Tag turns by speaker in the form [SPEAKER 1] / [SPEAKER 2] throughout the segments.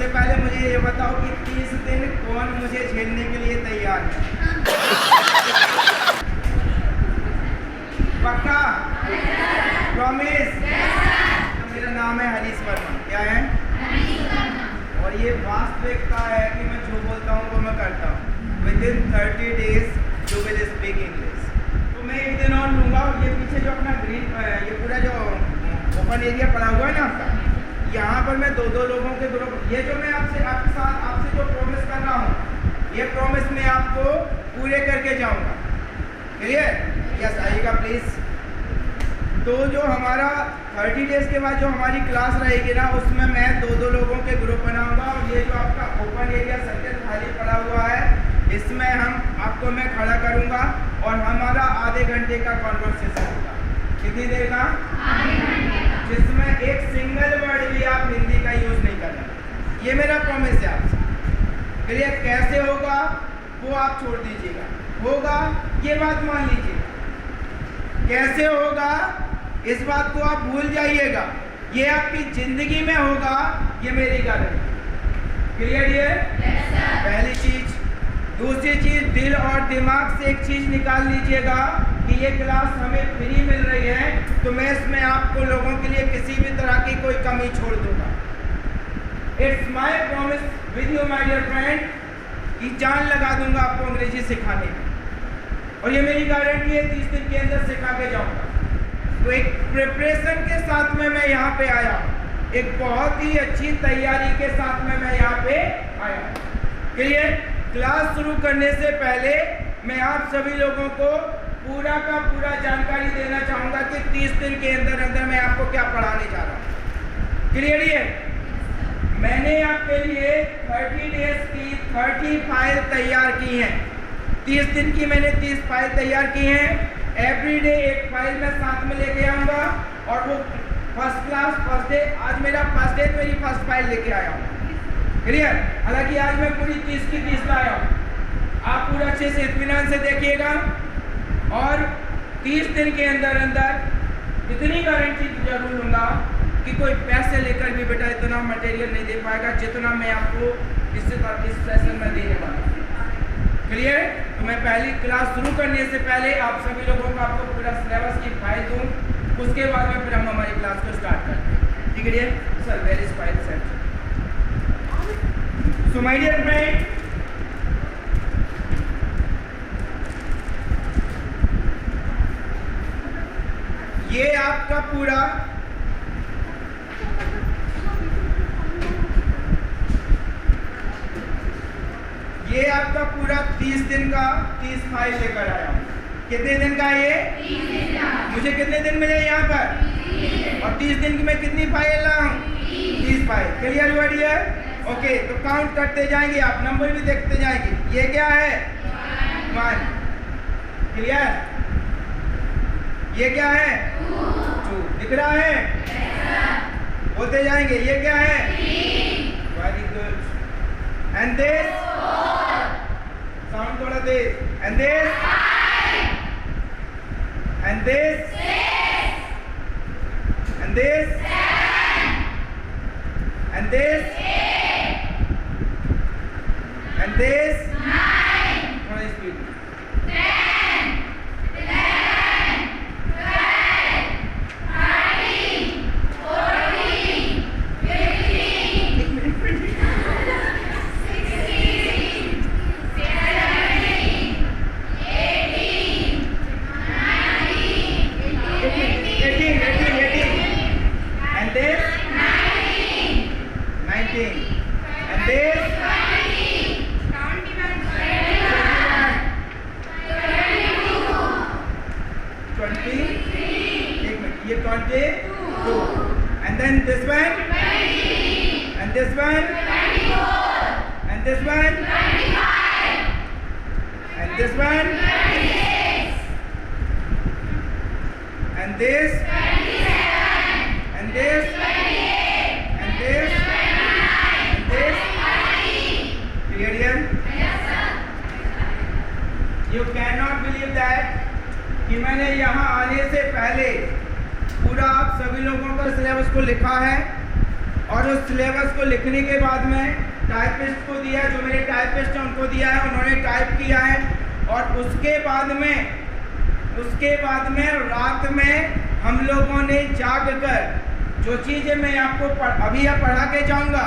[SPEAKER 1] सबसे पहले मुझे ये बताओ कि 30 दिन कौन मुझे झेलने के लिए तैयार है? पक्का? प्रॉमिस? तो मेरा नाम है हरीश वर्मा। क्या है? और ये वास्तविकता है कि मैं जो बोलता हूँ वो मैं करता हूँ। Within 30 days you will speak English. तो मैं एक दिन और लूँगा। और ये पीछे जो अपना ग्रीन ये पूरा जो ओपन एरिया पड़ा हुआ है ना आपका, यहाँ पर मैं दो लोगों के ग्रुप, ये जो मैं आपसे जो प्रॉमिस कर रहा हूँ, ये प्रॉमिस मैं आपको पूरे करके जाऊँगा। क्लियर? यस, आइएगा प्लीज़। तो जो हमारा 30 डेज के बाद जो हमारी क्लास रहेगी ना, उसमें मैं दो लोगों के ग्रुप बनाऊंगा। और ये जो आपका ओपन एरिया सर्कल खाली पड़ा हुआ है, इसमें आपको मैं खड़ा करूंगा और हमारा आधे घंटे का कॉन्वर्सेशन होगा। कितनी देर का? जिसमें एक सिंगल वर्ड भी आप हिंदी का यूज नहीं करना। ये मेरा प्रॉमिस है आपसे। क्लियर? कैसे होगा वो आप छोड़ दीजिएगा, होगा ये बात मान लीजिएगा। कैसे होगा इस बात को आप भूल जाइएगा। ये आपकी जिंदगी में होगा, ये मेरी गारंटी। क्लियर? ये पहली चीज। दूसरी चीज, दिल और दिमाग से एक चीज निकाल लीजिएगा कि ये क्लास हमें फ्री मिल रही है, तो मैं इसमें आपको लोगों के लिए किसी भी तरह की कोई कमी छोड़ दूंगा। It's my promise with you my dear friend कि जान लगा दूंगा आपको अंग्रेजी सिखाने में। और ये मेरी गारंटी है, 30 दिन के अंदर सिखा के जाऊंगा। तो एक प्रिपरेशन के साथ में मैं यहाँ पे आया हूँ, एक बहुत ही अच्छी तैयारी के साथ में मैं यहाँ पे आया हूँ। क्लियर? क्लास शुरू करने से पहले मैं आप सभी लोगों को पूरा का पूरा जानकारी देना चाहूँगा कि 30 दिन के अंदर मैं आपको क्या पढ़ाने जा रहा हूँ। क्लियर? ये मैंने आपके लिए 30 डेज की 30 फाइल तैयार की हैं। 30 दिन की मैंने 30 फाइल तैयार की हैं। एवरीडे एक फाइल मैं साथ में लेके आऊँगा और वो फर्स्ट क्लास फर्स्ट डे, आज मेरा फर्स्ट डे, मेरी फर्स्ट फाइल लेके आया हूँ। क्लियर? हालांकि आज मैं पूरी 30 की 30 लाया हूँ। आप पूरा अच्छे से इत्मीनान से देखिएगा। और 30 दिन के अंदर इतनी गारंटी जरूर लूँगा कि कोई पैसे लेकर भी बेटा इतना मटेरियल नहीं दे पाएगा जितना मैं आपको इस सेशन में देने वाला हूँ। क्लियर? तो मैं पहली क्लास शुरू करने से पहले आप सभी लोगों को आपको पूरा सिलेबस की फाइल दूँ, उसके बाद में फिर हम हमारी क्लास को स्टार्ट करते हैं। ठीक है sir? Where is file set? So my dear friend, ये आपका पूरा ये आपका पूरा 30 दिन का 30 फाइल लेकर आया हूँ। कितने दिन का ये? 30 दिन का। मुझे कितने दिन मिले यहाँ पर? और 30 दिन की मैं कितनी फाइल ला हूँ? 30 फाइल। क्लियर हुआ डियर? ओके, तो काउंट करते जाएंगे आप, नंबर भी देखते जाएंगे। ये क्या है? 1। क्लियर? ये क्या है? 2। दिख रहा है? बोलते जाएंगे। ये क्या है? 3। Very good. And this? Sound थोड़ा तेज। And this? 5। And this? 6। And this? 7। And this? 8। And this? 9। थोड़ा speed. 10, 11, 12, 13, 14, 15, 16, 17, 18, 19, 18. And this? 19. And this? 20. 20. एक मिनट, ये 22. And then this one? 20. And this one? 24. And this one? 25. And this one? 26. And this? 27. And this? 28. And this? 29. And this? 30. Clear here? Yes, sir. You cannot believe that कि मैंने यहाँ आने से पहले पूरा आप सभी लोगों का सिलेबस को लिखा है और उस सिलेबस को लिखने के बाद में टाइपिस्ट को दिया, जो मेरे टाइपिस्ट हैं उनको दिया है, उन्होंने टाइप किया है। और उसके बाद में रात में हम लोगों ने जाग कर जो चीज़ें मैं आपको अभी पढ़ा के जाऊंगा,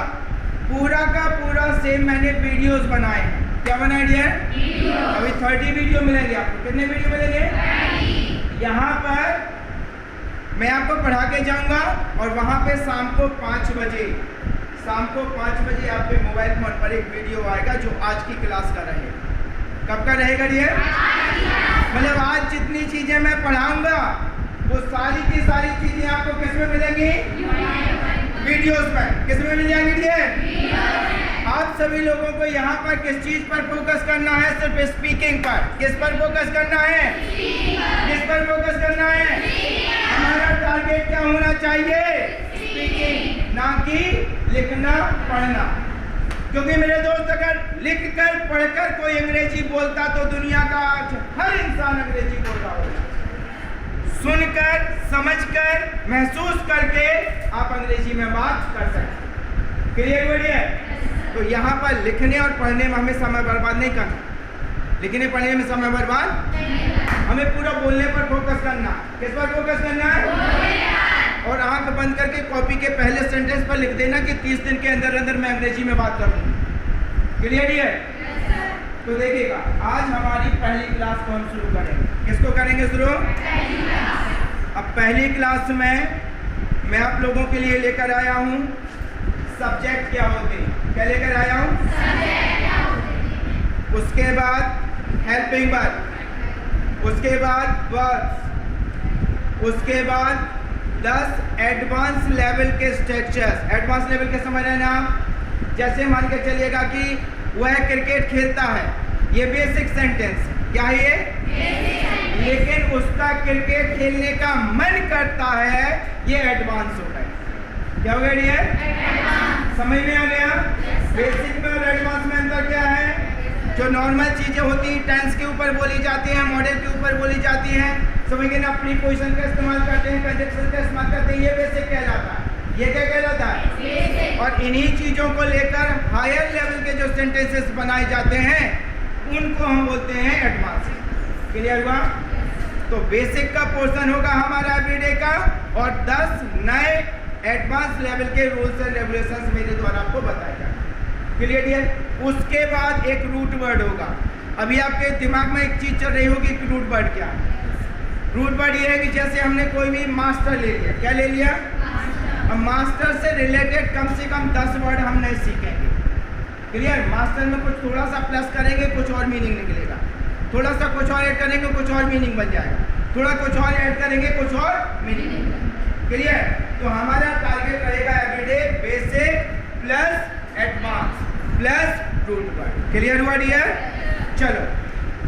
[SPEAKER 1] पूरा का पूरा सेम मैंने वीडियोस बनाए हैं। क्या बनाए डियर? अभी 30 वीडियो मिलेंगे आपको। कितने वीडियो मिलेंगे? यहाँ पर मैं आपको पढ़ा के जाऊंगा और वहाँ पे शाम को 5 बजे आपके मोबाइल फोन पर एक वीडियो आएगा जो आज की क्लास का रहेगा। कब का रहेगा डियर? मतलब आज जितनी चीजें मैं पढ़ाऊंगा वो सारी की सारी चीजें आपको किस में मिलेंगी? वीडियोस में। किस में मिल जाएंगी डियर? आप सभी लोगों को यहाँ पर किस चीज पर फोकस करना है? सिर्फ स्पीकिंग पर। किस पर फोकस करना है? किस पर फोकस करना है? हमारा टारगेट क्या होना चाहिए? स्पीकिंग, ना कि लिखना पढ़ना। क्योंकि मेरे दोस्त अगर लिखकर पढ़कर कोई अंग्रेजी बोलता तो दुनिया का आज हर इंसान अंग्रेजी बोल रहा होगा। सुनकर, समझकर, महसूस करके आप अंग्रेजी में बात कर सकते। क्लियर हुआ है? तो यहाँ पर लिखने और पढ़ने में हमें समय बर्बाद नहीं करना। लिखने पढ़ने में समय बर्बाद, हमें पूरा बोलने पर फोकस करना। किस पर फोकस करना है? और आंख बंद करके कॉपी के पहले सेंटेंस पर लिख देना कि 30 दिन के अंदर अंदर मैं अंग्रेजी में बात करूंगा। क्लियर है? तो देखिएगा, आज हमारी पहली क्लास को हम शुरू करेंगे। किसको करेंगे शुरू? अब पहली क्लास में मैं आप लोगों के लिए लेकर आया हूँ सब्जेक्ट क्या होते हैं। क्या लेकर आया हूँ? उसके बाद हेल्पिंग वर्ब, उसके बाद वर्ब्स, उसके बाद 10 एडवांस लेवल के स्ट्रक्चर्स। एडवांस लेवल के समझ रहे हैं आप? जैसे मान के चलिएगा कि वह क्रिकेट खेलता है, ये बेसिक सेंटेंस। क्या है ये? लेकिन उसका क्रिकेट खेलने का मन करता है, ये एडवांस हो गया। क्या हो गया ये? समझ में आ गया? बेसिक में और एडवांस में अंतर क्या है? जो नॉर्मल चीजें होती हैं टेंस के ऊपर बोली जाती हैं, मॉडल के ऊपर बोली जाती हैं, समझिए ना, प्रीपोजिशन का इस्तेमाल करते हैं, कंजक्शन का इस्तेमाल करते हैं, ये बेसिक कहलाता है। ये क्या कहलाता है? और इन्हीं चीजों को लेकर हायर लेवल के जो सेंटेंसेस बनाए जाते हैं उनको हम बोलते हैं एडवांस। क्लियर हुआ? तो बेसिक का पोर्शन होगा हमारा एवरीडे का और 10 नए एडवांस लेवल के रूल्स एंड रेगुलेशंस मेरे द्वारा आपको बताए जाएंगे। क्लियर है? उसके बाद एक रूट वर्ड होगा। अभी आपके दिमाग में एक चीज चल रही होगी कि रूट वर्ड क्या है। रूट वर्ड ये है कि जैसे हमने कोई भी मास्टर ले लिया। क्या ले लिया? अब मास्टर से रिलेटेड कम से कम 10 वर्ड हम नहीं सीखेंगे। क्लियर? मास्टर में कुछ थोड़ा सा प्लस करेंगे, कुछ और मीनिंग निकलेगा। थोड़ा सा कुछ और ऐड करेंगे, कुछ और मीनिंग बन जाएगा। थोड़ा कुछ और ऐड करेंगे, कुछ और मीनिंग। क्लियर? तो हमारा टारगेट रहेगा everyday basic plus advance plus root word. Clear हुआ डियर? चलो,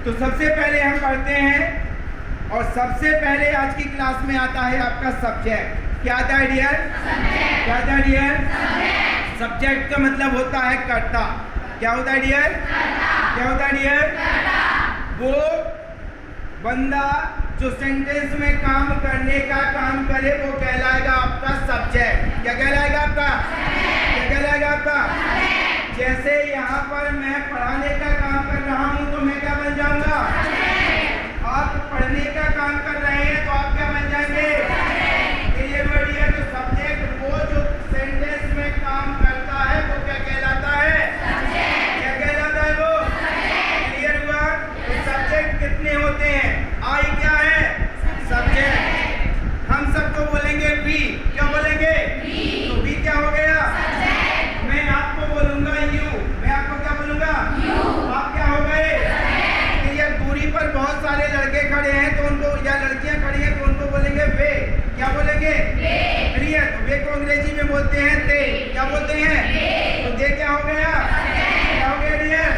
[SPEAKER 1] तो सबसे पहले हम पढ़ते हैं और सबसे पहले आज की क्लास में आता है आपका सब्जेक्ट। क्या आता है डियर? क्या आता है डियर? सब्जेक्ट का मतलब होता है कर्ता। क्या होता है डियर? क्या होता है डियर? वो बंदा जो सेंटेंस में काम करने का काम करे वो कहलाएगा आपका सब्जेक्ट। क्या कहलाएगा आपका? क्या कहलाएगा आपका? जैसे यहाँ पर मैं पढ़ाने का काम कर रहा हूँ तो मैं क्या बन जाऊंगा? आप पढ़ने का काम कर रहे हैं तो आप क्या बन जाएंगे? ये वर्ड है। तो सब्जेक्ट वो जो सेंटेंस में काम करता है वो क्या कहलाता है? क्या कहलाता है वो? क्लियर हुआ? तो सब्जेक्ट कितने होते हैं? आई क्या है? सब्जेक्ट। हम सबको बोलेंगे बी। क्या बोलेंगे? तो बी क्या हो गया? मैं आपको बोलूंगा यू। मैं आपको क्या बोलूंगा? आप क्या हो गए? क्लियर? दूरी पर बहुत सारे लड़के खड़े हैं तो उनको, या लड़कियां खड़ी हैं तो उनको बोलेंगे वे। क्या बोलेंगे? क्लियर? तो वे को अंग्रेजी में बोलते हैं ते। क्या बोलते हैं? तो दे क्या हो गया? क्या हो गया डियर?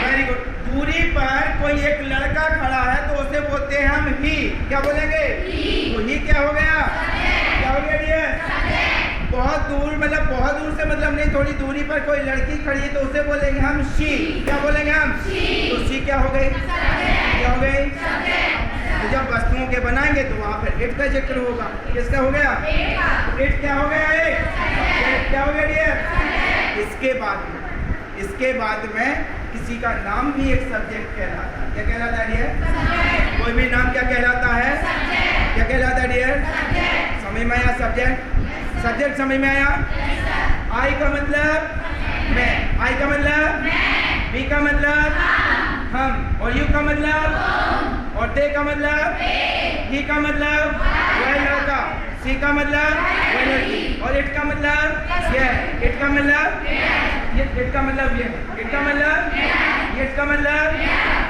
[SPEAKER 1] Very good. दूरी पर कोई एक लड़का खड़ा है तो उसे बोलते हैं हम ही। क्या बोलेंगे? तो ही क्या हो गया? क्या हो गया डियर? बहुत दूर, मतलब बहुत दूर से मतलब नहीं, थोड़ी दूरी पर कोई लड़की खड़ी है तो उसे बोलेंगे हम शी। क्या बोलेंगे हम? तो शी क्या हो गई? क्या हो गई? तो जब वस्तुओं के बनाएंगे तो वहाँ पर इट का जिक्र होगा। किसका हो गया? इट क्या हो गया? एक क्या हो गया डियर? इसके बाद में किसी का नाम भी एक सब्जेक्ट कहलाता है। क्या कहलाता है डियर? कोई भी नाम क्या कहलाता है? क्या कहलाता है डियर? समझ में आया? सब्जेक्ट समझ में आया? आई का मतलब मैं, आई का मतलब बी का मतलब हम, और यू का मतलब और दे का मतलब ही का मतलब वह लड़का, सी का मतलब वह लड़की, और इट का मतलब यह, इट का मतलब ये, इट का मतलब ये, इट का मतलब ये, इट का मतलब,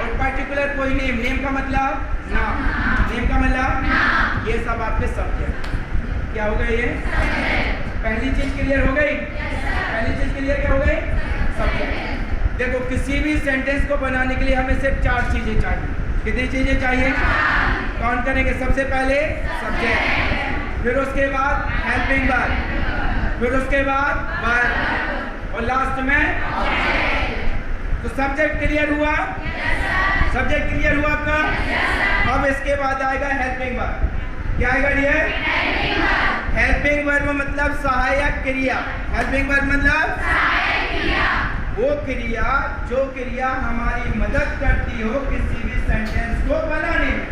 [SPEAKER 1] और पर्टिकुलर कोई नेम का मतलब नाम, नेम का मतलब ये सब आपके सब्जेक्ट क्या हो गए? ये पहली चीज क्लियर हो गई? पहली चीज क्लियर क्या हो गई? सब्जेक्ट। देखो किसी भी सेंटेंस को बनाने के लिए हमें सिर्फ 4 चीजें चाहिए। कितनी चीजें चाहिए? कौन करेंगे? सबसे पहले सब्जेक्ट, फिर उसके बाद हेल्पिंग वर्ब, फिर उसके बाद वर्ब, और लास्ट में ऑब्जेक्ट। तो सब्जेक्ट क्लियर हुआ? सब्जेक्ट क्लियर हुआ आपका? अब इसके बाद आएगा हेल्पिंग वर्ब। क्या आएगा ये? हेल्पिंग वर्ब मतलब सहायक क्रिया। हेल्पिंग वर्ब मतलब वो क्रिया जो क्रिया हमारी मदद करती हो किसी भी सेंटेंस को बनाने में,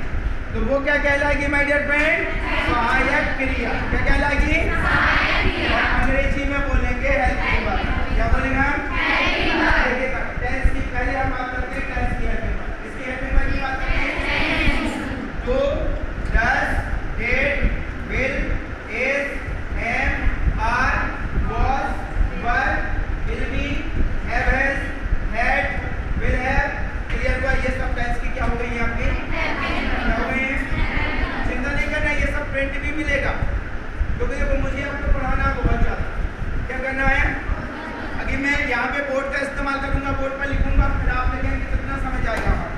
[SPEAKER 1] तो वो क्या कहलाएगी माय डियर फ्रेंड? सहायक क्रिया। क्या कहलाएगी? और अंग्रेजी में बोलेंगे हेल्पिंग वर्ब। क्या बोलेंगे हम? देखिएगा टेंस की पहले हम बात करते हैं टेंस की हेल्पिंग वर्ब। इसकी हेल्पिंग वर्ब की बात करते हैं तो does, did, will, is, am, are, was, were, will be, have, has, had, will have, clear हुआ? ये सब टेंस की क्या हो गई है आपकी? क्या हो गई है? चिंता नहीं करना, ये सब प्रिंट भी मिलेगा, क्योंकि देखो मुझे आपको पढ़ाना बहुत ज़्यादा। क्या करना है? अगर मैं यहाँ पे बोर्ड का इस्तेमाल करूँगा, बोर्ड पर लिखूंगा, फिर आप लिखेंगे कितना समझ आएगा हमारा।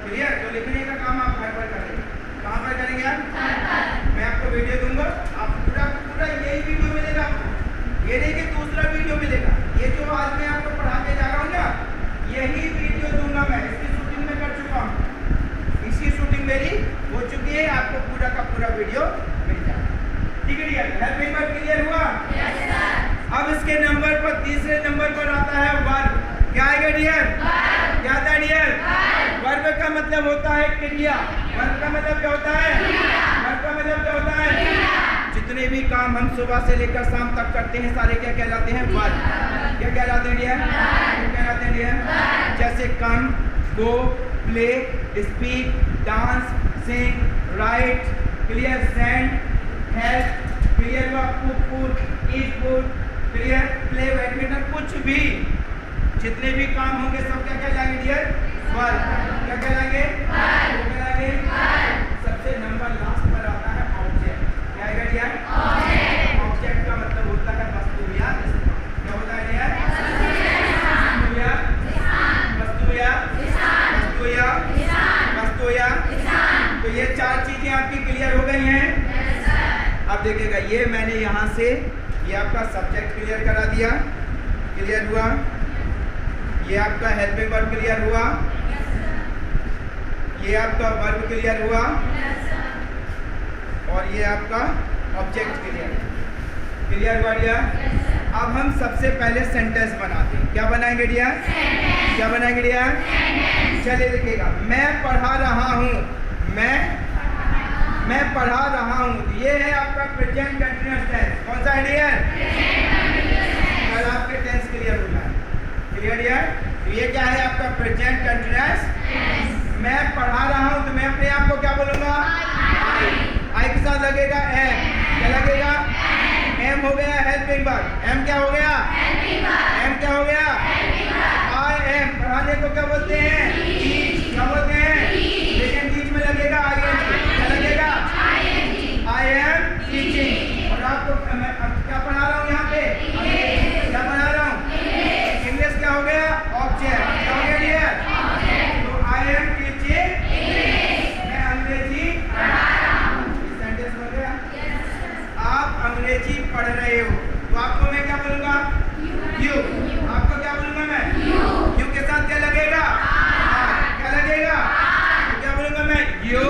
[SPEAKER 1] क्लियर? तो लिखने का काम आप घर पर करेंगे। कहाँ पर करेंगे आप? मैं आपको वीडियो दूंगा, आप पूरा यही वीडियो मिलेगा आपको। ये नहीं कि दूसरा वीडियो मिलेगा। ये जो आज मैं आपको पढ़ा के जा रहा हूँ ना, यही वीडियो दूंगा मैं। इसकी शूटिंग में कर चुका हूँ, इसकी शूटिंग मेरी हो चुकी है। आपको पूरा का पूरा वीडियो मिल जाएगा। ठीक है डियर? हेल्पिंग वर्ब क्लियर हुआ? अब इसके नंबर पर तीसरे नंबर पर आता है वर्ब। क्या आएगा डियर? क्या आता है डियर? वर्ब का मतलब होता है क्रिया। वर्ब का मतलब क्या होता है? वर्ब का मतलब क्या होता है? जितने भी काम हम सुबह से लेकर शाम तक करते हैं सारे क्या कहलाते हैं? वर्ब। क्या कहलाते हैं डियर? क्या कहलाते हैं डियर? जैसे come, go, play, speak, dance, sing, write, clear, send, help, clear हुआ? Cook food, eat food, clear, play badminton, कुछ भी जितने भी काम होंगे सब क्या कहलाएंगे डियर? वर्ब। क्या कहलाएंगे? क्या कहलाएंगे? सबसे नंबर लास्ट पर आता है ऑब्जेक्ट। क्या आएगा डियर? ऑब्जेक्ट का मतलब होता है वस्तु या स्थान। क्या होता है डियर? वस्तु या तो ये 4 चीजें आपकी क्लियर हो गई हैं। अब देखिएगा ये मैंने यहाँ से ये आपका सब्जेक्ट क्लियर करा दिया। क्लियर हुआ? ये आपका हेल्पिंग वर्ब क्लियर हुआ? ये आपका वर्ब क्लियर हुआ? और ये आपका ऑब्जेक्ट क्लियर हुआ डियर? अब हम सबसे पहले सेंटेंस बनाते हैं। क्या बनाएंगे डियर? क्या बनाएंगे डियर? चलिए देखिएगा, मैं पढ़ा रहा हूँ। मैं पढ़ा रहा हूँ, ये है आपका प्रेजेंट कंटीन्यूअस टेंस। कौन सा है डियर? कल आपके टेंस क्लियर हो जाए। Clear dear? तो ये क्या है आपका प्रेजेंट कंटीन्यूअस। मैं पढ़ा रहा हूँ तो मैं अपने आप को क्या बोलूँगा? आई के साथ लगेगा एम। क्या लगेगा? एम हो गया हेल्पिंग वर्ब। एम क्या हो गया? एम क्या हो गया? I am. पढ़ाने को क्या बोलते हैं? क्या बोलते हैं? लेकिन बीच में लगेगा आई एम। क्या लगेगा? I am teaching. और आपको मैं क्या पढ़ा रहा हूँ यहाँ पे? क्या पढ़ा रहा हूँ? इंग्लिश क्या हो गया? ऑब्जेक्ट। क्या हो गया डियर? तो आई एम टीचिंग, मैं अंग्रेजी पढ़ा रहा हूँ। सेंटेंस हो गया? आप अंग्रेजी पढ़ रहे हो तो आपको मैं क्या बोलूँगा? यू। आपको क्या बोलूँगा मैं? यू के साथ क्या लगेगा? क्या लगेगा? तो क्या बोलूँगा मैं? You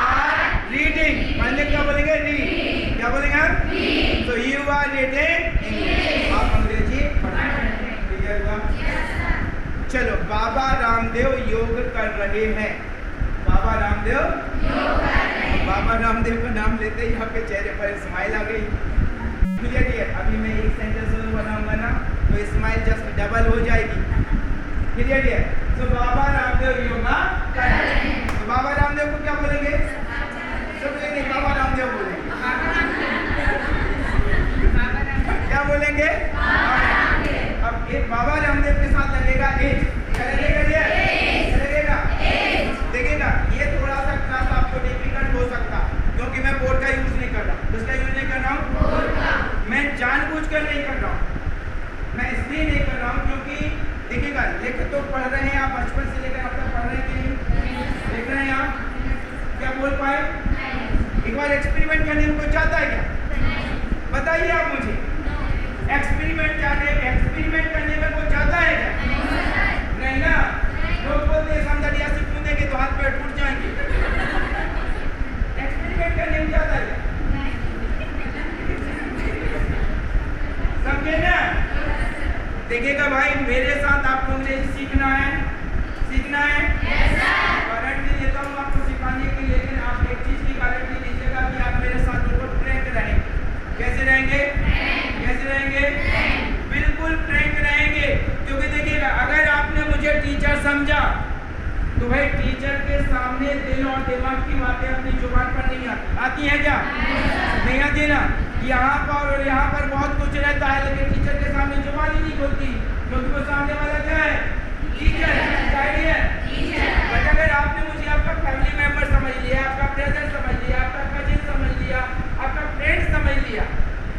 [SPEAKER 1] are reading. पढ़ने क्या बोलेंगे? रीड। क्या बोलेंगे हम? So you are reading English. आप अंग्रेजी पढ़ें। क्लियर हुआ? चलो, बाबा रामदेव योग कर रहे हैं। बाबा रामदेव योग कर रहे हैं। बाबा रामदेव का नाम लेते ही आपके चेहरे पर स्माइल आ गई। क्लियर है? अभी मैं एक सेंटेंस और बनाऊंगा ना, तो स्माइल जस्ट डबल हो जाएगी। क्लियर है? तो बाबा रामदेव योगा कर रहे हैं। तो बाबा रामदेव को क्या बोलेंगे? सब बोलेंगे बाबा रामदेव बोलेंगे। क्या बोलेंगे? अब एक बाबा रामदेव के साथ लगेगा एज। क्या लगेगा? ये लगेगा एज। देखिएगा, ये थोड़ा सा क्लास आपको डिफिकल्ट हो सकता, क्योंकि मैं बोर्ड का यूज नहीं कर रहा। किसका यूज नहीं कर रहा हूँ? बोर्ड का। मैं जानबूझकर नहीं कर रहा हूँ। मैं इसलिए नहीं कर रहा हूँ क्योंकि देखिएगा, लिख तो पढ़ रहे हैं आप, बचपन से लेकर अब तक पढ़ रहे हैं कि नहीं? लिख रहे हैं आप? क्या बोल पाए? एक बार एक्सपेरिमेंट करने को चाहता है क्या? बताइए आप मुझे। एक्सपेरिमेंट करने में कोई चाहता है क्या? नहीं ना। लोग बोलते हैं समझा से कूदेंगे तो हाथ पैर टूट जाएंगे। एक्सपेरिमेंट करने में चाहता है क्या? समझे ना? देखिएगा भाई, मेरे साथ आपको अंग्रेजी सीखना है। गारंटी देता हूँ आपको सिखाने की, लेकिन आप एक चीज की गारंटी दीजिएगा कि आप मेरे साथ बिल्कुल फ्रैंक रहेंगे। कैसे रहेंगे? बिल्कुल फ्रैंक रहेंगे। क्योंकि देखिएगा, अगर आपने मुझे टीचर समझा तो भाई टीचर के सामने दिल और दिमाग की बातें अपनी जुबान पर नहीं आती है क्या? नहीं आती ना। यहाँ पर और यहाँ पर बहुत कुछ रहता है, लेकिन टीचर के सामने जुबान ही नहीं खुलती, क्योंकि वो सामने वाला क्या है? टीचर है। बट अगर आपने मुझे आपका फैमिली मेंबर समझ लिया, आपका ब्रदर समझ लिया, आपका कजिन समझ लिया, आपका फ्रेंड समझ लिया,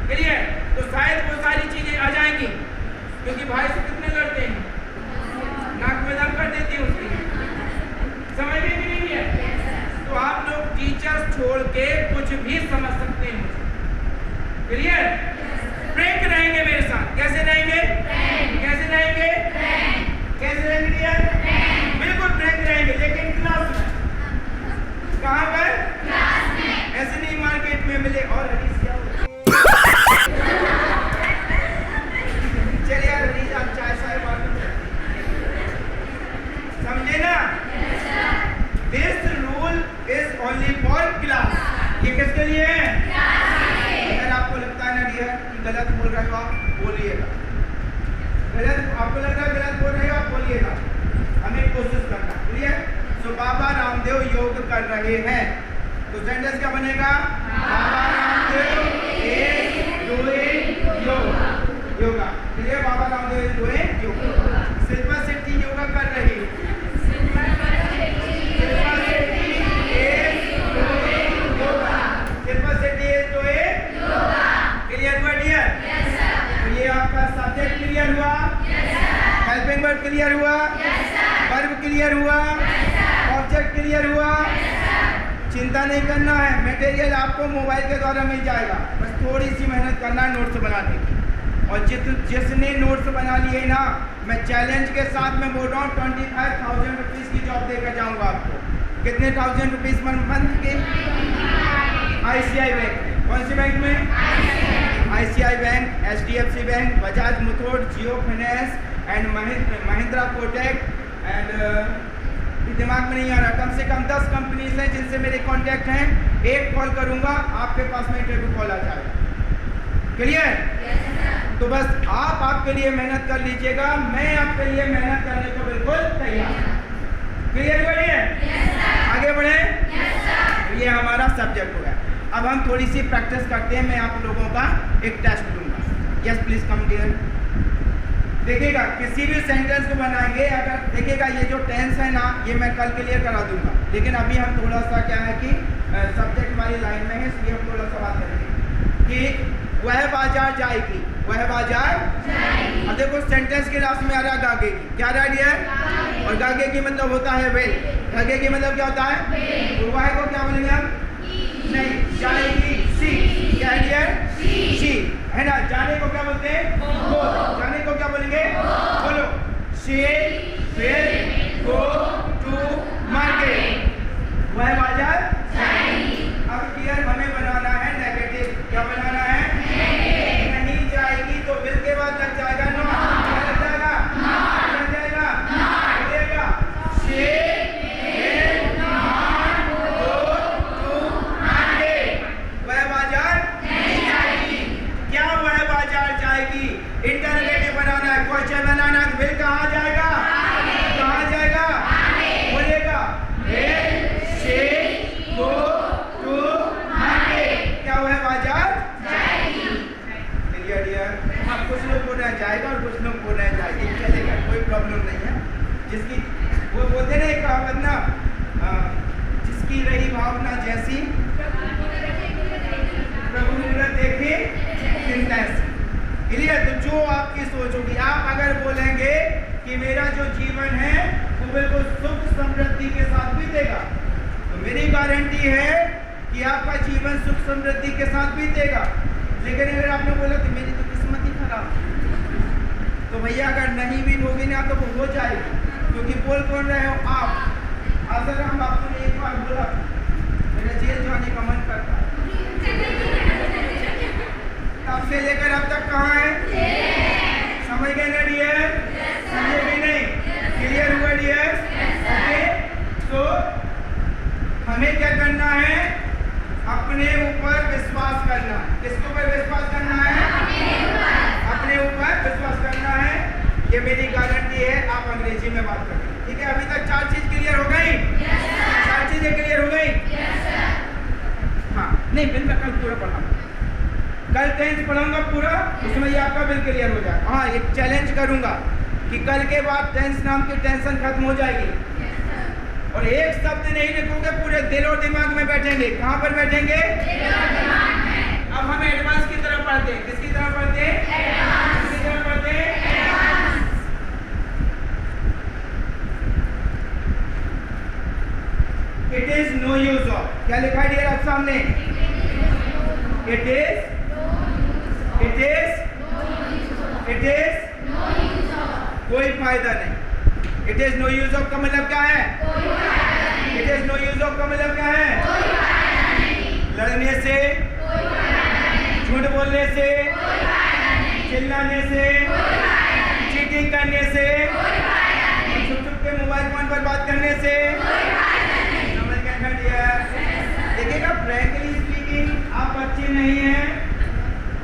[SPEAKER 1] क्लियर, तो शायद वो सारी चीजें आ जाएंगी। क्योंकि भाई से कितने लड़ते हैं, नाक में दम कर देती है उसकी। समझ में भी नहीं है? तो आप लोग टीचर्स छोड़ के कुछ भी समझ सकते हैं मुझे। क्लियर? फ्रैंक रहेंगे मेरे साथ। कैसे रहेंगे? डियर? बिल्कुल फ्रैंक रहेंगे, लेकिन क्लास में। कहाँ पर? क्लास में। ऐसे नहीं मार्केट में मिले और हरीश क्या चलिए यार, हरीश आप चाय साय बात समझे ना? This rule is only for class. ये किसके लिए है? अगर आपको लगता है ना डियर कि गलत बोल रहे हो, आप बोलिएगा। आपको लग रहा है गलत बोल रहे हो, आप बोलिएगा। हमें कोशिश करना। क्लियर? सो बाबा रामदेव योग कर रहे हैं, तो सेंटेंस क्या बनेगा? Baba Ramdev is doing yoga. Clear? Baba Ramdev is doing yoga. Shilpa Shetty yoga कर रही है। क्लियर हुआ डियर? तो ये आपका सब्जेक्ट क्लियर हुआ? हेल्पिंग वर्ब क्लियर हुआ? वर्ब क्लियर हुआ? ऑब्जेक्ट क्लियर हुआ? चिंता नहीं करना है, मटेरियल आपको मोबाइल के द्वारा मिल जाएगा। बस थोड़ी सी मेहनत करना है नोट्स बनाने की। और जिसने नोट्स बना लिए ना, मैं चैलेंज के साथ में बोल रहा हूँ 25,000 रुपीज़ की जॉब देकर जाऊँगा आपको। कितने 1000 रुपीज़ पर मंथ के? ICI bank. कौन सी बैंक में? ICI bank, HDFC bank, Bajaj Muthoot, Jio finance and Mahindra Kotak and दिमाग में नहीं आ रहा, कम से कम 10 कंपनीज हैं जिनसे मेरे कांटेक्ट हैं। एक कॉल करूंगा, आपके पास में इंटरव्यू कॉल आ जाएगा। क्लियर? तो बस आप आपके लिए मेहनत कर लीजिएगा, मैं आपके लिए मेहनत करने को बिल्कुल तैयार। क्लियर बढ़िए? आगे बढ़े। ये हमारा सब्जेक्ट हो गया। अब हम थोड़ी सी प्रैक्टिस करते हैं। मैं आप लोगों का एक टेस्ट लूँगा। Yes please come dear. देखिएगा, किसी भी सेंटेंस को बनाएंगे, अगर देखिएगा ये जो टेंस है ना, ये मैं कल क्लियर करा दूंगा, लेकिन अभी हम थोड़ा सा क्या है कि सब्जेक्ट वाली लाइन में है, इसलिए हम थोड़ा सा बात करेंगे कि वह बाजार जाएगी, वह बाजार जाएगी। अब देखो सेंटेंस के लास्ट में आ रहा है गागेगी। क्या रहा है? और गागे की मतलब होता है वेल। गागे की मतलब क्या होता है? तो वह को क्या बोलेंगे हम? नहीं, जाएगी सी। क्या है? सी है ना। जाने को क्या बोलते हैं? गो। जाने को क्या बोलेंगे? बोलो। She will go to market. वह बाजार जाएगी। अब क्लियर, हमें बनाना है नेगेटिव। क्या बनाना है? जिसकी वो बोलते ना एक कहावत ना, जिसकी रही भावना जैसी प्रभु निरत देखे चिंता ऐसी। क्लियर? तो जो आपकी सोच होगी, आप अगर बोलेंगे कि मेरा जो जीवन है वो बिल्कुल सुख समृद्धि के साथ बीतेगा, तो मेरी गारंटी है कि आपका जीवन सुख समृद्धि के साथ बीतेगा। लेकिन अगर आपने बोला कि मेरी तो किस्मत ही खराब, तो भैया अगर नहीं भी होगी ना तो वो हो जाएगी, क्योंकि बोल कौन रहे हो आप? आसाराम बापू ने एक बार बोला मेरा जेल जाने का मन करता है, तब से लेकर अब तक कहाँ है? समझ गए ना डियर? समझे भी नहीं? क्लियर हुआ डियर? ओके, तो हमें क्या करना है? अपने ऊपर विश्वास करना है। किसके ऊपर विश्वास करना है? अपने ऊपर विश्वास करना है। ये मेरी गारंटी है। आप अंग्रेजी में बात करें, ठीक है? अभी तक 4 चीज क्लियर हो गई? 4 चीजें क्लियर हो गई? हाँ, नहीं बिल मैं कल पूरा पढ़ाऊंगा, कल टेंस पढ़ाऊंगा पूरा, उसमें ये आपका बिल क्लियर हो जाएगा। हाँ, एक चैलेंज करूंगा कि कल के बाद टेंस नाम की टेंशन खत्म हो जाएगी, और एक शब्द नहीं लिखोगे, पूरे दिल और दिमाग में बैठेंगे। कहाँ पर बैठेंगे? अब हम एडवांस की तरफ पढ़ते हैं। किसकी तरफ पढ़ते हैं? किसकी तरफ पढ़ते हैं? It is no use of, क्या लिखा है डियर आप सामने? इट इज कोई फायदा नहीं। It is no use of का मतलब क्या है? It is no use of का मतलब क्या है? लड़ने से, झूठ बोलने से, चिल्लाने से, चीटिंग करने से, छुप छुप के मोबाइल फोन पर बात करने से। समझ गए ना डियर? देखिएगा, फ्रैंकली स्पीकिंग आप अच्छे नहीं हैं।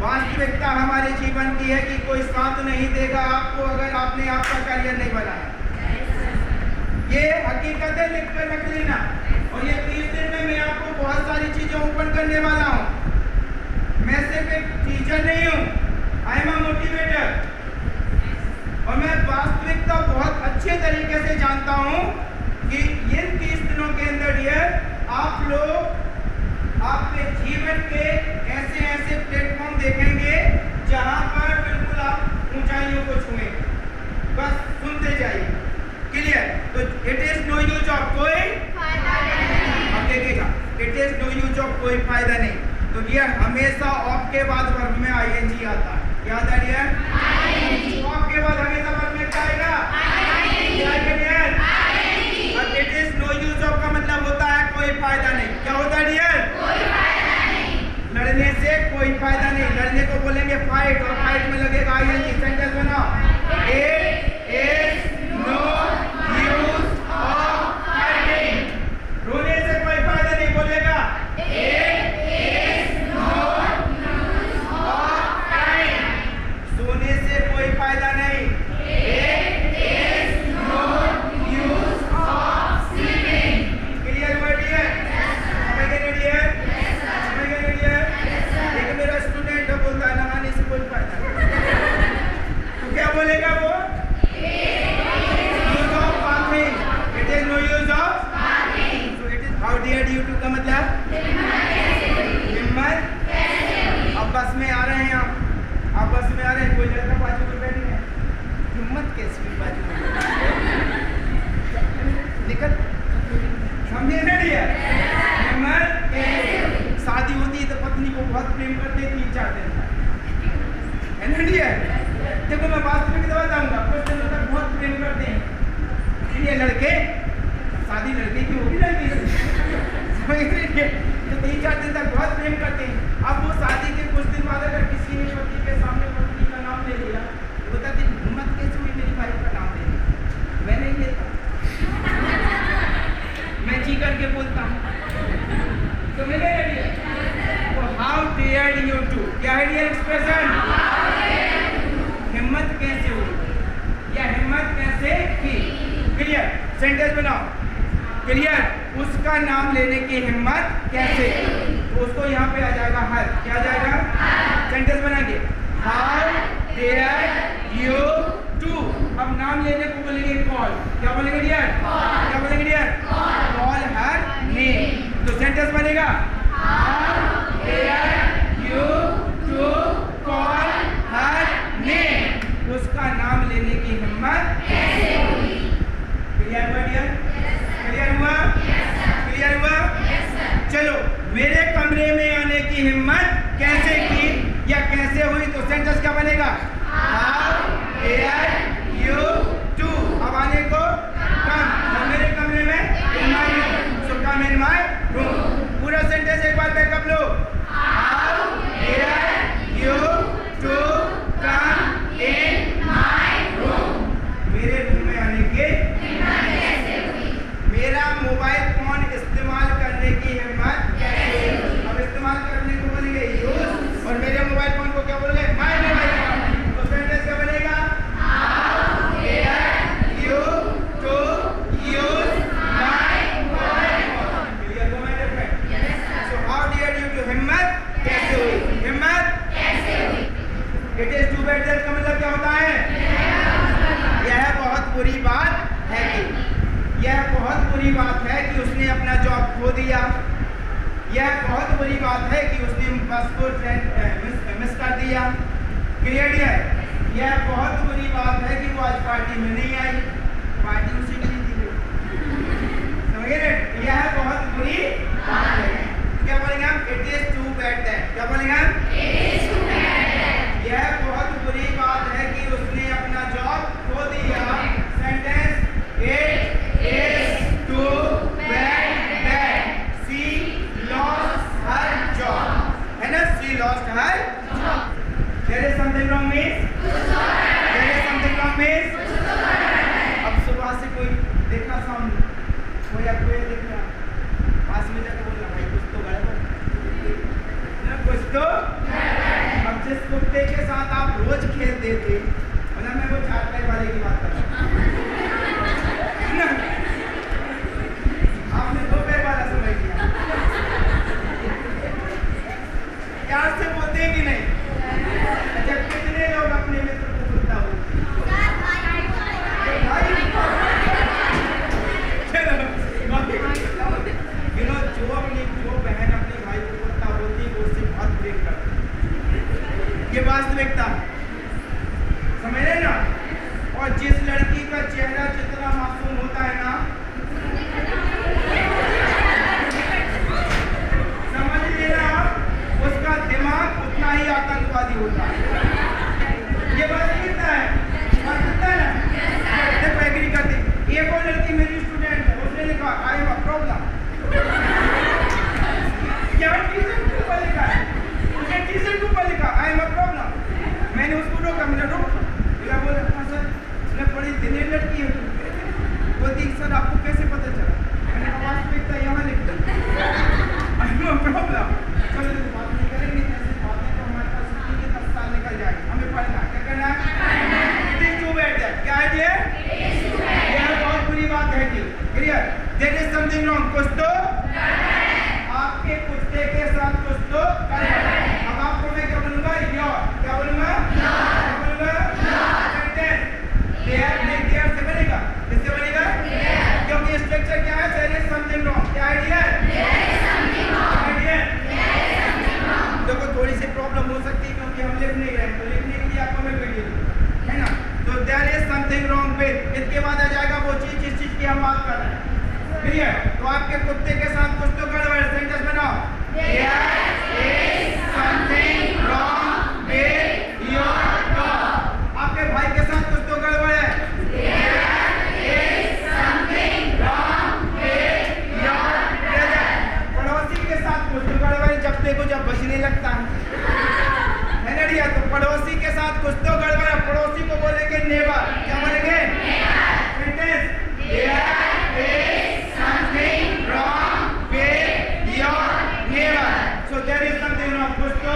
[SPEAKER 1] वास्तविकता हमारे जीवन की है कि कोई साथ नहीं देगा आपको अगर आपने आपका करियर नहीं बनाया। ये हकीकत है, लिख कर रख लेना। और ये 30 दिन में मैं आपको बहुत सारी चीजें ओपन करने वाला हूँ। मैं सिर्फ एक टीचर नहीं हूँ, आई एम अ मोटिवेटर, और मैं वास्तविकता बहुत अच्छे तरीके से जानता हूँ कि इन 30 दिनों के अंदर डियर आप लोग अपने जीवन के ऐसे ऐसे प्लेटफॉर्म देखेंगे जहां पर बिल्कुल आप ऊंचाइयों को छुएंगे। बस सुनते जाइए। क्लियर? तो it is no use of कोई फायदा नहीं। अब देखिएगा, it is no use of कोई फायदा नहीं। तो डियर हमेशा ऑफ के बाद वर्ब में आईएनजी आता है। क्या आता है डियर? ऑफ के बाद हमेशा वर्ब में क्या आएगा? क्या आएगा डियर? अब it is no use of का मतलब होता है कोई फायदा नहीं। क्या होता है डियर? लड़ने से कोई फायदा नहीं। लड़ने को बोलेंगे फाइट, और फाइट में लगेगा आईएनजी। सेंटेंस बनाओ। It is no use of fighting. रोने से कोई फायदा नहीं, बोलेगा it is no use of fighting. सोने से कोई फायदा नहीं, it is no use of sleeping. Clear हुआ डियर? समझ गए डियर? समझ गए डियर? देखो मेरा स्टूडेंट बोलता है नहाने से कोई फायदा नहीं, तो क्या बोलेगा वो? Use of bathing. It is no use of bathing. So it is how dare you to का मतलब हिम्मत। अब बस में आ रहे हैं आप बस में आ रहे हैं, कोई लड़का बाजू में बैठी है, हिम्मत कैसी हुई बाजू में निकल। समझे ना डियर? हिम्मत कैसे? शादी होती है तो पत्नी को बहुत प्रेम करते हैं 3-4 दिन है ना डियर? देखो मैं वास्तविकता बताऊंगा, कुछ दिनों तक बहुत प्रेम करते हैं। ये लड़के, शादी लड़के की होगी लड़की से, समझ गए? तो 3-4 दिन तक बहुत प्रेम करते हैं। अब वो शादी के कुछ दिन बाद अगर किसी ने पति के सामने पत्नी का नाम ले लिया, बोलता है हिम्मत कैसे हुई मेरी वाइफ का नाम लेने? मैं नहीं लेता, मैं जी करके बोलता हूँ। तो मिले तो हाउ डेयर यू टू, क्या है ये एक्सप्रेशन? हिम्मत कैसे हुई या हिम्मत कैसे की? क्लियर? सेंटेंस बनाओ। क्लियर? उसका नाम लेने की हिम्मत कैसे? तो उसको यहाँ पे आ जाएगा हर। क्या आ जाएगा? सेंटेंस बनाएंगे हाउ डेयर यू टू। अब नाम लेने को बोलेंगे कॉल। क्या it is too bad that का मतलब क्या होता है? यह बहुत बुरी बात है कि, यह बहुत बुरी बात है कि उसने अपना जॉब खो दिया। यह बहुत बुरी बात है कि उसने बस को मिस कर दिया। क्लियर है? यह बहुत बुरी बात है कि वो आज पार्टी में नहीं आई, पार्टी उसी के लिए दी गई। समझ रहे? यह बहुत बुरी बात है। क्या बोलेंगे हम? It is too bad that. क्या बोलेंगे हम? यह बहुत बुरी बात है कि उसने अपना जॉब खो दिया। Sentence, it is too bad that she lost her job. है ना? She lost her job. There is something wrong means? There is something wrong means? अब सुबह से कोई देखा सामने, कोई आपको ये देख रहा, पास में जाकर बोला भाई कुछ तो गड़बड़ ना, कुछ तो। अब जिस कुत्ते के साथ आप रोज खेलते थे, मतलब मैं वो चारपाई वाले की बात कर रहा हूँ ना, आपने दो पैर वाला समझ लिया। प्यार से बोलते हैं कि नहीं? जब कितने लोग अपने मित्र को कुत्ता बोलते हैं? जो बहन अपने भाई को कुत्ता बोलती है वो उससे बहुत प्रेम करती है। ये वास्तविकता समझ रहे ना? और जिस लड़की का चेहरा जितना मासूम होता है ना, समझ लेना उसका दिमाग उतना ही आतंकवादी होता है। ये वास्तविकता है, वास्तविकता है ना? देखो एग्री करते। एक और लड़की मेरी स्टूडेंट है, उसने लिखा आई हैव अ प्रॉब्लम। क्या टीचर के ऊपर लिखा है? उसने टीचर के ऊपर लिखा आई हैव अ प्रॉब्लम। मैंने उसको रोका, मैंने रोका, बोला हाँ सर, मैं बड़ी दिनेर लड़की है। बोलती सर आपको कैसे पता चला? मैंने कहा वास्तविकता यहाँ लिख दी, आई हैव अ प्रॉब्लम। चलो बात नहीं करेंगे, ऐसे बातें तो हमारे पास छुट्टी के 10 साल निकल जाएंगे। हमें पढ़ना क्या करना है? It is too bad that. क्या है ये? यह बहुत बुरी बात है कि, clear? There is something wrong. कुछ तो आपके कुत्ते के साथ कुछ तो गड़बड़ है। अब आपको मैं क्या बोलूंगा? योर। क्या बोलूंगा? क्या बोलूंगा? सेंटेंस देयर से बनेगा। किससे बनेगा? क्योंकि स्ट्रक्चर क्या है? There is something wrong. क्या आइडिया है? देखो थोड़ी सी प्रॉब्लम हो सकती है क्योंकि हम लिख नहीं रहे हैं, तो लिखने के लिए आपको मैं वीडियो दूँ, है ना? तो there is something wrong with, इसके बाद आ जाएगा वो चीज जिस चीज की हम बात कर रहे हैं। क्लियर? तो आपके कुत्ते के साथ कुछ तो गड़बड़। सेंटेंस बनाओ, there is something wrong with your dog. आपके भाई के साथ कुछ तो गड़बड़ है। There is something wrong with your brother. पड़ोसी के साथ कुछ तो गड़बड़ है, जब देखो जब बजने लगता है ना रिया? तो पड़ोसी के साथ कुछ तो गड़बड़ है। पड़ोसी को बोलेंगे नेबर। क्या बोलेंगे? Sentence, there is something wrong with your neighbour. So there is something wrong. कुछ तो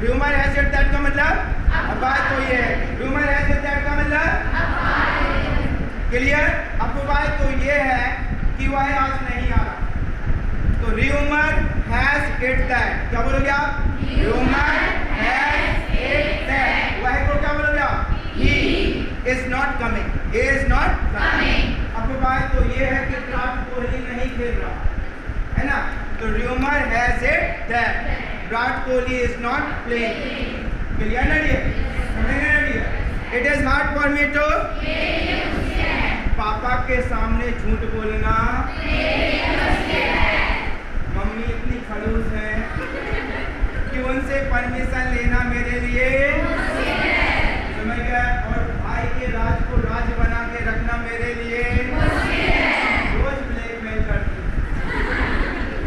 [SPEAKER 1] ह्यूमर हैज इट दैट का मतलब अब बात तो ये है। ह्यूमर हैज इट दैट का मतलब क्लियर? अब बात तो ये है कि वह आज नहीं आ रहा। तो ह्यूमर हैज इट दैट। क्या बोलोगे आप? Humour has it that. वह को क्या बोलोगे आप? He is not coming. He is not coming. अब बात तो ये है कि विराट कोहली नहीं खेल रहा, है ना? तो humour has it that Virat Kohli is not playing. Clear ना डियर? समझेंगे ना dear? It is hard for me too, पापा के सामने झूठ बोलना। मम्मी इतनी खड़ूस है कि उनसे परमिशन लेना मेरे लिए समझ गया। और भाई के राज को राज बना के रखना मेरे लिए रोज ब्लैकमेल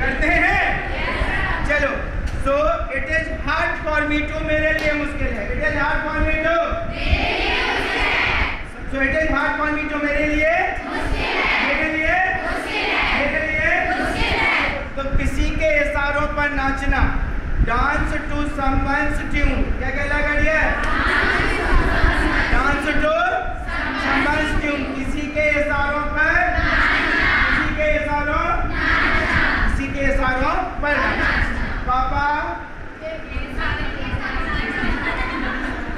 [SPEAKER 1] करते हैं। चलो, so it is hard for me too, मेरे लिए मुश्किल है। It is hard for me too, so it is hard for me too, मेरे लिए मेरे लिए मेरे लिए। तो किसी के इशारों पर नाचना, डांस टू समवन्स ट्यून, क्या कहलाएगा ये? Dance to someone's tune. किसी के इशारों पर, किसी के इशारों पर पापा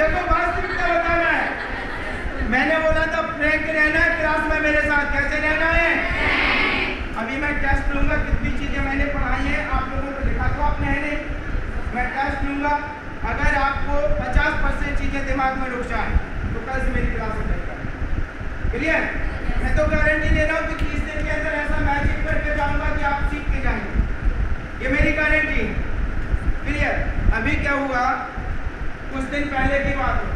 [SPEAKER 1] देखो वास्तविकता बताना है। मैंने बोला था फ्रैंक रहना है क्लास में मेरे साथ, कैसे रहना है? अभी मैं टेस्ट लूंगा कितनी चीजें मैंने पढ़ाई हैं, आप लोगों को लिखा तो आपने है नहीं। मैं टेस्ट लूंगा, अगर आपको 50% चीजें दिमाग में रुक जाए तो कल से मेरी क्लास अटेंड करें। क्लियर? मैं तो गारंटी दे रहा हूँ कि 30 दिन के अंदर ऐसा मैजिक करके जाऊंगा कि आप सीख के जाएंगे, ये मेरी गारंटी है। क्लियर? अभी क्या हुआ, कुछ दिन पहले की बात है,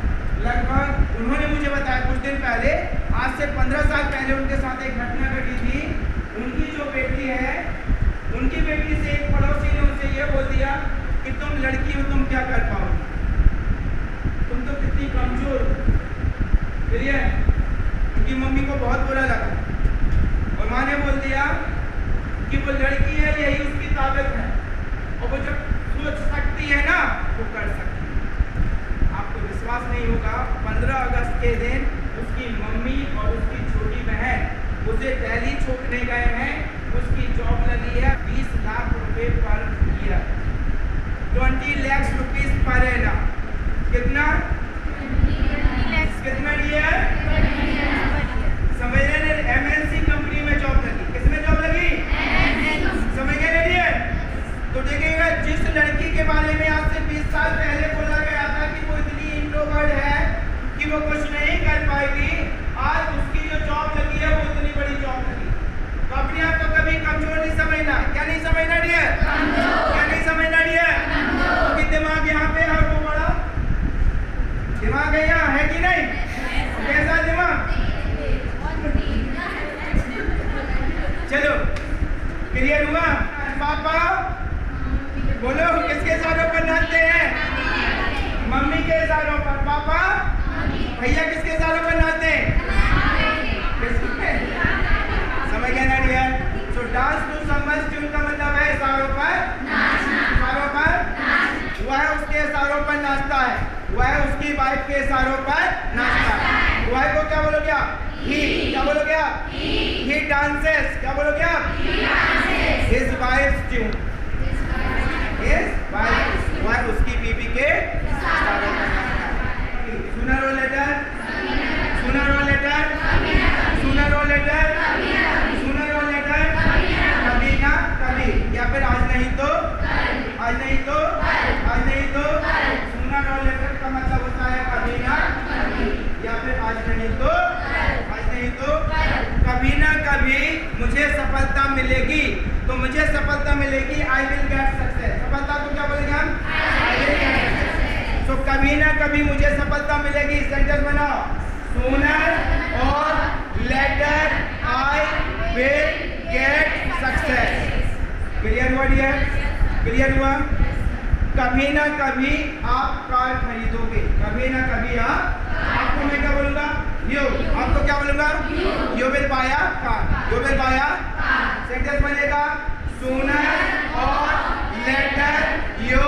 [SPEAKER 1] लगभग उन्होंने मुझे बताया कुछ दिन पहले, आज से 15 साल पहले उनके साथ एक घटना घटी थी। उनकी जो बेटी है, उनकी बेटी से एक पड़ोसी ने उनसे ये बोल दिया कि तुम लड़की हो, तुम क्या कर पाओगे, तुम तो कितनी कमजोर हो। क्लियर? उनकी मम्मी को बहुत बुरा लगा और माँ ने बोल दिया कि वो लड़की है, यही उसकी ताकत है, और वो जब सोच सकती है ना वो कर सकती है। आपको विश्वास नहीं होगा, 15 अगस्त के दिन उसकी मम्मी और उसकी छोटी बहन उसे दिल्ली छोड़ने गए हैं। उसकी जॉब लगी है 20 लाख रुपए per year, 20 lakh rupees per annum. कितना? कितना ईयर? समझ रहे हैं? एमएनसी कंपनी में जॉब लगी। किसमें जॉब लगी? समझ गए? तो देखिएगा, जिस लड़की के बारे में आज से 20 साल पहले बोला गया था कि वो इतनी इंट्रोवर्ट है कि वो कुछ नहीं कर पाएगी, आज उसकी जो जॉब लगी है वो इतनी बड़ी जॉब लगी। तो अपने आप को कभी कमजोर नहीं समझना। क्या नहीं समझना डियर? क्या नहीं समझना डियर? क्योंकि दिमाग यहाँ पे और वो बड़ा दिमाग है, यहाँ है कि नहीं? कैसा दिमाग? चलो क्लियर हुआ? पापा बोलो, किसके इशारों पर नाचते हैं? मम्मी के इशारों पर। पापा? भैया किसके इशारों पर नाचते हैं? समझ गया ना डियर? सो डांस टू समझ ट्यून का मतलब है इशारों पर नाचना। इशारों पर वह उसके इशारों पर नाचता है, वह उसकी वाइफ के इशारों पर नाचता है। वाइफ को क्या बोलोगे आप? ही। क्या बोलोगे आप? ही डांसेस। क्या बोलोगे आप? His wives tune. वह उसकी बीवी के इशारों पर नाचता है। सुनर हो लेटर, सुनर हो लेटर, सुनर हो लेटर, सुनर हो लेटर, कभी ना कभी, या फिर आज नहीं तो आज नहीं तो आज नहीं तो। सुनर हो लेटर का मतलब होता है कभी ना कभी, या फिर आज नहीं तो आज नहीं तो। कभी ना कभी मुझे सफलता मिलेगी, तो मुझे सफलता मिलेगी, आई विल गेट सक्सेस। सफलता को क्या बोलेंगे हम? आई विल गेट सक्सेस। तो कभी ना कभी मुझे सफलता मिलेगी। सेंटेंस बनाओ, सूनर और later I will get success. Clear हुआ डियर? क्लियर हुआ? कभी ना कभी आप कार खरीदोगे, कभी ना कभी आपको मैं क्या बोलूंगा? यू। आपको क्या बोलूंगा? You will buy a car. You will buy a car. Sentence बनेगा, सूनर और later you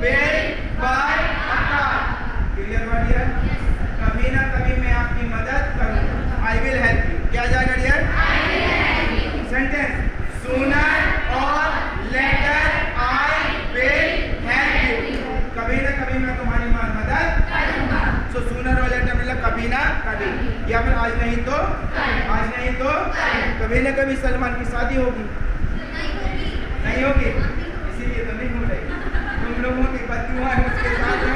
[SPEAKER 1] will buy a car. Clear हुआ डियर? कभी ना कभी मैं आपकी मदद करूंगा, आई विल हेल्प यू। क्या जाएगा डियर? सेंटेंस, सूनर और later I will help you. कभी ना कभी मैं तुम्हारी मदद करूंगा। सो सूनर और लेटर मतलब कभी ना कभी, या फिर आज नहीं तो आज नहीं तो। कभी ना कभी सलमान की शादी होगी, नहीं होगी, इसीलिए तो नहीं हो रही। तुम लोगों की बददुआ है उसके साथ है,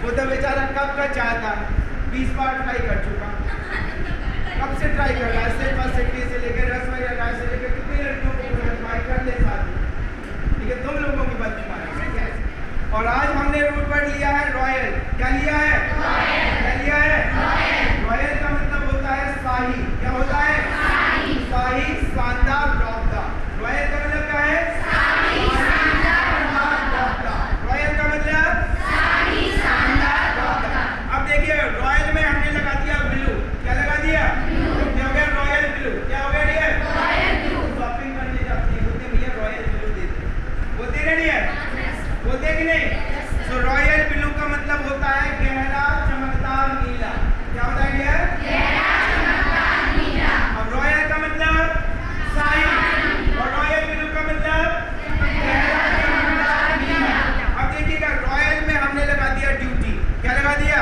[SPEAKER 1] वो तो बेचारा कब का चाहता है, 20 बार ट्राई कर चुका, कब से ट्राई कर रहा है, सिर्फ सिटी से लेकर रसमलाई राय से लेकर कितनी लड़कियों को ट्राई कर ले साथ, ठीक है? तुम लोगों की बददुआ है। और आज हमने रूट वर्ड लिया है रॉयल। क्या लिया है? क्या लिया है? रॉयल का मतलब होता है शाही। क्या होता है? शाही, शानदार, रौबदार। रॉयल का मतलब क्या है? रॉयल का मतलब अब देखिए, रॉयल में हमने लगा दिया ब्लू। क्या लगा दिया? क्या हो गया? Royal blue. क्या हो गया डियर? शॉपिंग करने जाते बोलते भैया रॉयल ब्लू देते, बोलते ना डियर? बोलते कि नहीं? तो रॉयल ब्लू का मतलब होता है गहरा चमकदार नीला। क्या होता है डियर? गहरा चमकदार नीला। और रॉयल का मतलब शाही, और रॉयल ब्लू का मतलब गहरा चमकदार नीला। अब देखिएगा, रॉयल में हमने लगा दिया ड्यूटी। क्या लगा दिया?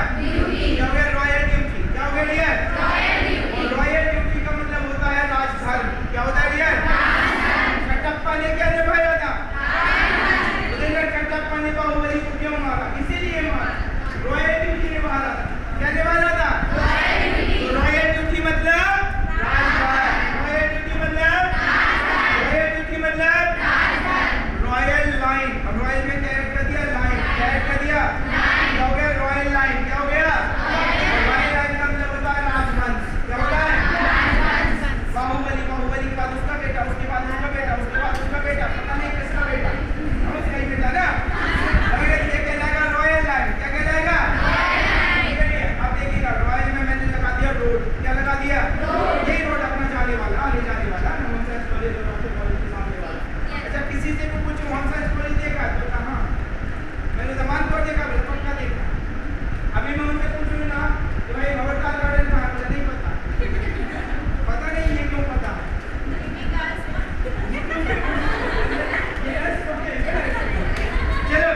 [SPEAKER 1] रॉयल में क्या ऐड कर दिया? लाइन। क्या ऐड कर दिया? क्या हो गया? Royal line. क्या हो गया? रॉयल लाइन का मतलब होता है राजवंश। क्या होता है? बाहुबली। बाहुबली के बाद उसका बेटा, उसके बाद उसका बेटा, उसके बाद उसका बेटा, पता नहीं किसका बेटा, हम उसका ही बेटा ना। अगर ये कहलाएगा रॉयल लाइन। क्या कहलाएगा? अब देखिएगा, रॉयल में मैंने लगा दिया रोड। क्या लगा दिया? यही रोड अपना जाने वाला, आने जाने वाला ना, होमसाइंस कॉलेज और डॉक्टर कॉलेज के सामने वाला। अच्छा, किसी से भी पूछो होमसाइंस कॉलेज देखा तो कहाँ? मैंने जमान को देखा, बोले पक्का देखा। अभी मैं उनसे पूछूंगा ना कि भाई भवरताल गार्डन कहाँ? मुझे नहीं पता। पता नहीं ये क्यों पता? चलो,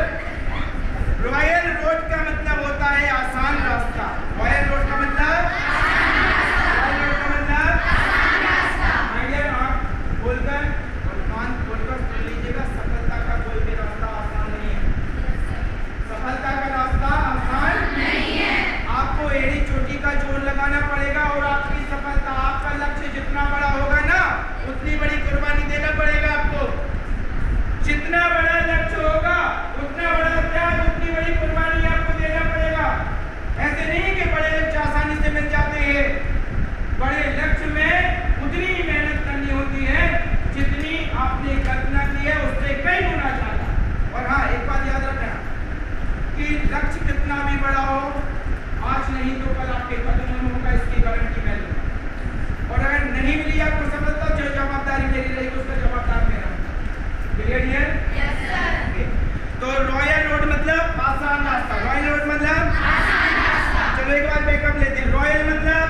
[SPEAKER 1] रॉयल रोड का मतलब होता है आसान रास्ता। रॉयल रोड का मतलब? रॉयल रोड का मतलब भैया आप बोलकर और कान खोलकर सुन लीजिएगा, सफलता का कोई भी रास्ता आसान नहीं है। सफलता का रास्ता आसान नहीं है। आपको एड़ी चोटी का जोर लगाना पड़ेगा और आपकी सफलता, आपका लक्ष्य जितना बड़ा होगा ना, उतनी बड़ी कुर्बानी देना पड़ेगा आपको। जितना बड़ा लक्ष्य होगा उतना बड़ा त्याग, उतनी बड़ी कुर्बानी आपको देना पड़ेगा। ऐसे नहीं कि बड़े लक्ष्य आसानी से मिल जाते हैं। बड़े लक्ष्य में उतनी ही मेहनत करनी होती है जितनी आपने कल्पना की है, उससे कई गुना ज्यादा। और हाँ, एक बात याद रखना कि लक्ष्य कितना भी बड़ा हो, आज नहीं तो कल आपके कदम में होगा, इसकी गारंटी मैं लूंगा। और अगर नहीं मिली आपको सफलता, जो जवाबदारी मेरी रहेगी उसका जवाबदार मेरा। क्लियर है? Yes sir. तो रॉयल रोड मतलब आसान रास्ता। रॉयल रोड मतलब आसान रास्ता। चलो एक बार बैकअप लेते हैं। रॉयल मतलब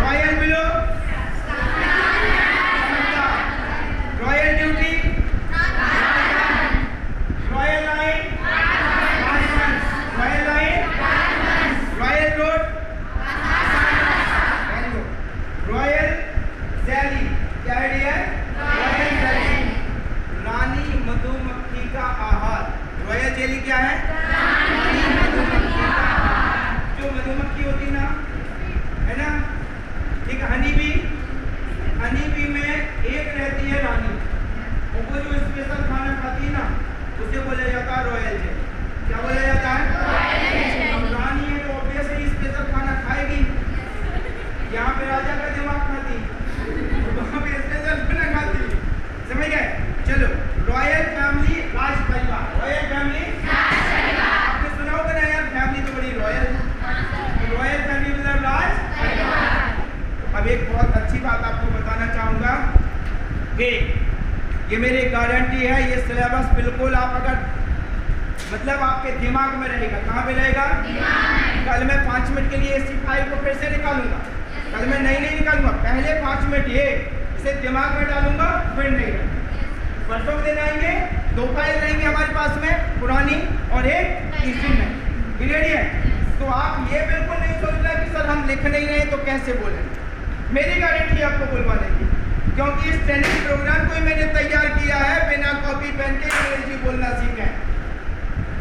[SPEAKER 1] royal below royal duty, royal line, royal line, royal road, royal jelly. क्या आइडिया है? रॉयल जैली, रानी मधुमक्खी का आहार। रॉयल जेली क्या है? रानी मधुमक्खी का आहार। जो मधुमक्खी होती ना, है ना, एक हनी बी। हनी बी में एक रहती है रानी, और वो जो स्पेशल खाना खाती है ना, उसे बोला जाता है रॉयल जेली। क्या बोला जाता है? अब रानी है तो ऑब्वियसली स्पेशल खाना खाएगी। यहाँ पे राजा का दिमाग खाती, वहाँ पे स्पेशल खाना खाती। समझ गए? चलो, रॉयल फैमिली, राज परिवार। रॉयल फैमिली, आपने सुना होगा ना यार, फैमिली तो बड़ी रॉयल। रॉयल फैमिली मतलब राज परिवार। अब एक बहुत अच्छी बात आपको बताना चाहूंगा कि ये मेरी गारंटी है, ये सिलेबस बिल्कुल आप अगर मतलब आपके दिमाग में रहेगा। कहाँ पे रहेगा? कल मैं 5 मिनट के लिए इसी फाइल को फिर से निकालूंगा। कल मैं नहीं निकालूंगा, पहले 5 मिनट ये इसे दिमाग में डालूंगा, फिर नहीं। परसों के दिन आएंगे, 2 फाइल रहेंगे हमारे पास में, पुरानी और एक तीसरी में। क्लियर है? तो आप ये बिल्कुल नहीं सोचना कि सर हम लिख नहीं रहे तो कैसे बोलें। मेरी गारंटी आपको बुलवाने की, क्योंकि इस ट्रेनिंग प्रोग्राम को ही मैंने तैयार किया है बिना कॉपी पेन के अंग्रेजी बोलना सीखें।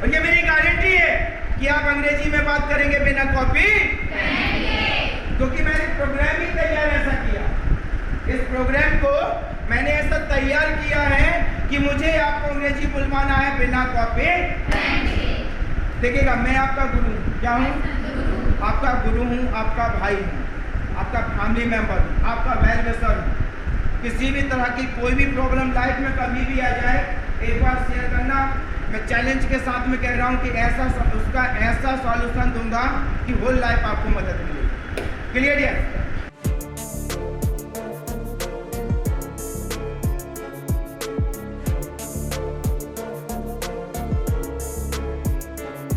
[SPEAKER 1] और ये मेरी गारंटी है कि आप अंग्रेजी में बात करेंगे बिना कॉपी, क्योंकि मैंने प्रोग्राम ही तैयार ऐसा किया। इस प्रोग्राम को मैंने ऐसा तैयार किया है कि मुझे आपको अंग्रेजी बुलवाना है बिना कॉपी। देखिएगा, मैं आपका गुरु क्या हूँ? आपका गुरु हूँ, आपका भाई हूँ, आपका फैमिली मेंबर हूँ, आपका वेल विशर हूँ। किसी भी तरह की कोई भी प्रॉब्लम लाइफ में कभी भी आ जाए, एक बार शेयर करना। मैं चैलेंज के साथ में कह रहा हूँ कि उसका ऐसा सॉल्यूशन दूंगा कि होल लाइफ आपको मदद मिलेगी। क्लियर है?